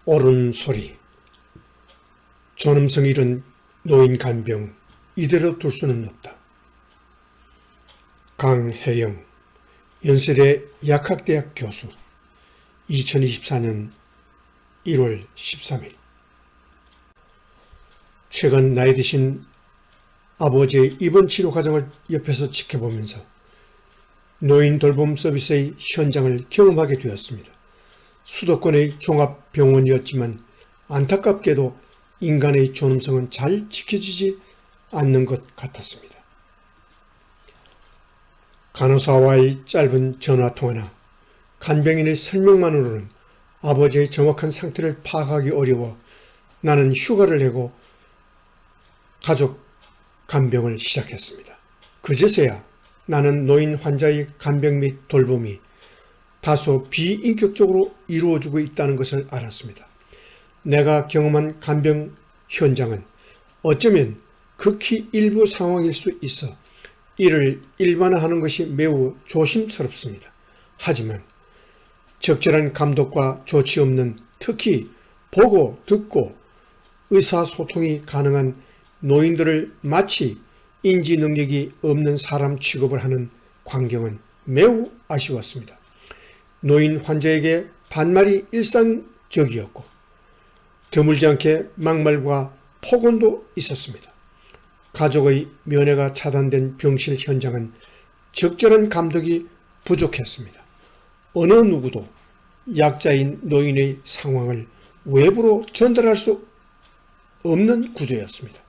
옳은 소리. 존엄성 잃은 노인 간병 이대로 둘 수는 없다. 강혜영, 연세대 약학대학 교수. 2024년 1월 13일. 최근 나이 드신 아버지의 입원 치료 과정을 옆에서 지켜보면서 노인 돌봄 서비스의 현장을 경험하게 되었습니다. 수도권의 종합병원이었지만 안타깝게도 인간의 존엄성은 잘 지켜지지 않는 것 같았습니다. 간호사와의 짧은 전화통화나 간병인의 설명만으로는 아버지의 정확한 상태를 파악하기 어려워 나는 휴가를 내고 가족 간병을 시작했습니다. 그제서야 나는 노인 환자의 간병 및 돌봄이 다소 비인격적으로 이루어지고 있다는 것을 알았습니다. 내가 경험한 간병 현장은 어쩌면 극히 일부 상황일 수 있어 이를 일반화하는 것이 매우 조심스럽습니다. 하지만 적절한 감독과 조치 없는, 특히 보고 듣고 의사소통이 가능한 노인들을 마치 인지 능력이 없는 사람 취급을 하는 광경은 매우 아쉬웠습니다. 노인 환자에게 반말이 일상적이었고 드물지 않게 막말과 폭언도 있었습니다. 가족의 면회가 차단된 병실 현장은 적절한 감독이 부족했습니다. 어느 누구도 약자인 노인의 상황을 외부로 전달할 수 없는 구조였습니다.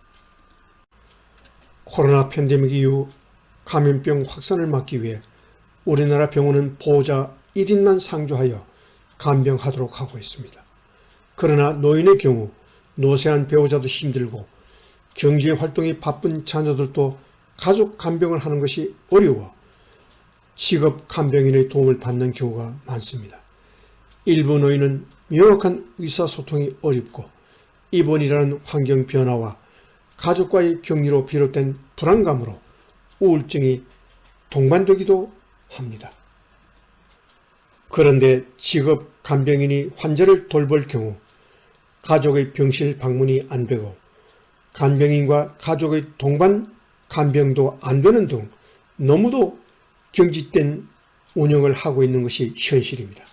코로나 팬데믹 이후 감염병 확산을 막기 위해 우리나라 병원은 보호자 1인만 상주하여 간병하도록 하고 있습니다. 그러나 노인의 경우 노쇠한 배우자도 힘들고 경제활동이 바쁜 자녀들도 가족 간병을 하는 것이 어려워 직업 간병인의 도움을 받는 경우가 많습니다. 일부 노인은 명확한 의사소통이 어렵고 입원이라는 환경 변화와 가족과의 격리로 비롯된 불안감으로 우울증이 동반되기도 합니다. 그런데 직업 간병인이 환자를 돌볼 경우 가족의 병실 방문이 안 되고 간병인과 가족의 동반 간병도 안 되는 등 너무도 경직된 운영을 하고 있는 것이 현실입니다.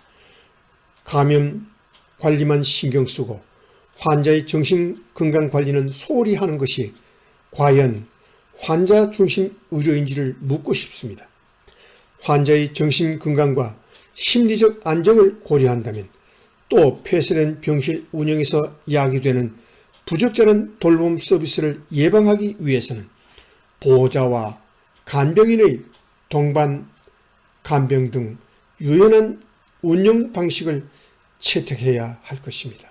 감염 관리만 신경 쓰고 환자의 정신건강관리는 소홀히 하는 것이 과연 환자 중심 의료인지를 묻고 싶습니다. 환자의 정신건강과 심리적 안정을 고려한다면 또 폐쇄된 병실 운영에서 야기되는 부적절한 돌봄 서비스를 예방하기 위해서는 보호자와 간병인의 동반 간병 등 유연한 운영 방식을 채택해야 할 것입니다.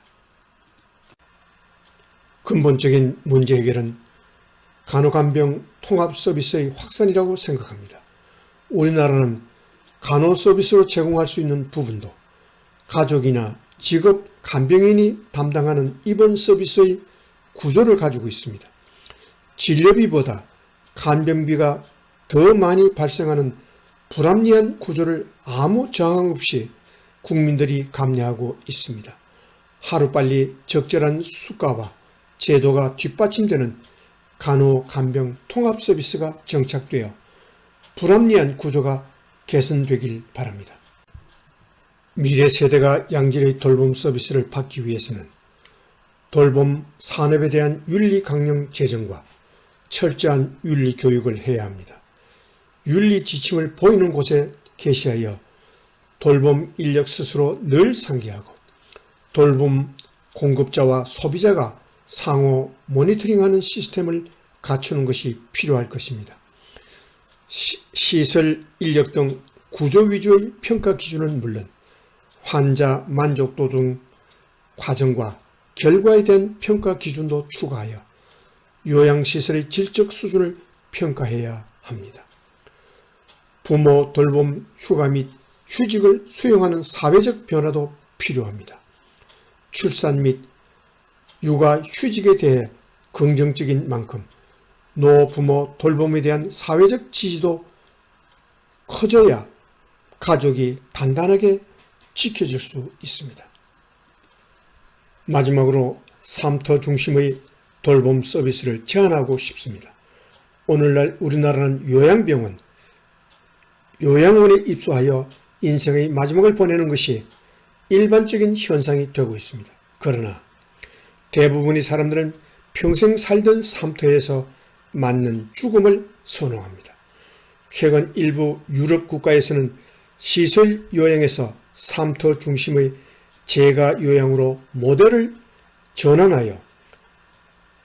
근본적인 문제 해결은 간호간병 통합 서비스의 확산이라고 생각합니다. 우리나라는 간호 서비스로 제공할 수 있는 부분도 가족이나 직업 간병인이 담당하는 입원 서비스의 구조를 가지고 있습니다. 진료비보다 간병비가 더 많이 발생하는 불합리한 구조를 아무 저항 없이 국민들이 감내하고 있습니다. 하루빨리 적절한 수가와 제도가 뒷받침되는 간호 간병 통합 서비스가 정착되어 불합리한 구조가 개선되길 바랍니다. 미래 세대가 양질의 돌봄 서비스를 받기 위해서는 돌봄 산업에 대한 윤리 강령 제정과 철저한 윤리 교육을 해야 합니다. 윤리 지침을 보이는 곳에 게시하여 돌봄 인력 스스로 늘 상기하고 돌봄 공급자와 소비자가 상호 모니터링하는 시스템을 갖추는 것이 필요할 것입니다. 시설, 인력 등 구조 위주의 평가 기준은 물론 환자 만족도 등 과정과 결과에 대한 평가 기준도 추가하여 요양시설의 질적 수준을 평가해야 합니다. 부모 돌봄 휴가 및 휴직을 수용하는 사회적 변화도 필요합니다. 출산 및 육아 휴직에 대해 긍정적인 만큼 노부모 돌봄에 대한 사회적 지지도 커져야 가족이 단단하게 지켜질 수 있습니다. 마지막으로 삶터 중심의 돌봄 서비스를 제안하고 싶습니다. 오늘날 우리나라는 요양원에 입소하여 인생의 마지막을 보내는 것이 일반적인 현상이 되고 있습니다. 그러나 대부분의 사람들은 평생 살던 삶터에서 맞는 죽음을 선호합니다. 최근 일부 유럽 국가에서는 시설 요양에서 삶터 중심의 재가 요양으로 모델을 전환하여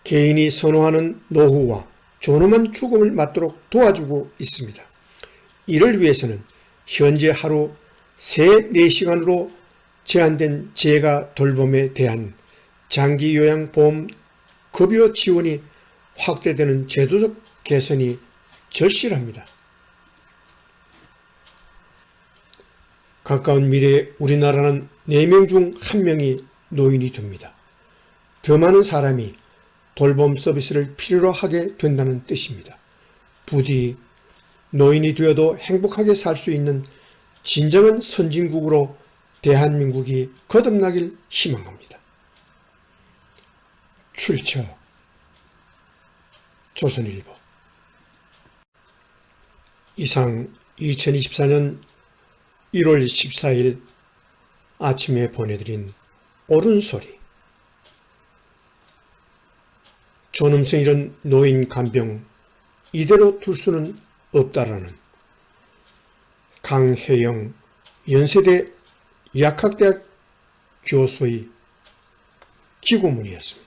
개인이 선호하는 노후와 존엄한 죽음을 맞도록 도와주고 있습니다. 이를 위해서는 현재 하루 3-4시간으로 제한된 재가 돌봄에 대한 장기 요양 보험 급여 지원이 확대되는 제도적 개선이 절실합니다. 가까운 미래에 우리나라는 4명 중 1명이 노인이 됩니다. 더 많은 사람이 돌봄 서비스를 필요로 하게 된다는 뜻입니다. 부디 노인이 되어도 행복하게 살 수 있는 진정한 선진국으로 대한민국이 거듭나길 희망합니다. 출처 조선일보. 이상 2024년 1월 14일 아침에 보내드린 옳은소리. 존엄성 잃은 노인 간병 이대로 둘 수는 없다라는 강혜영 연세대 약학대학 교수의 기고문이었습니다.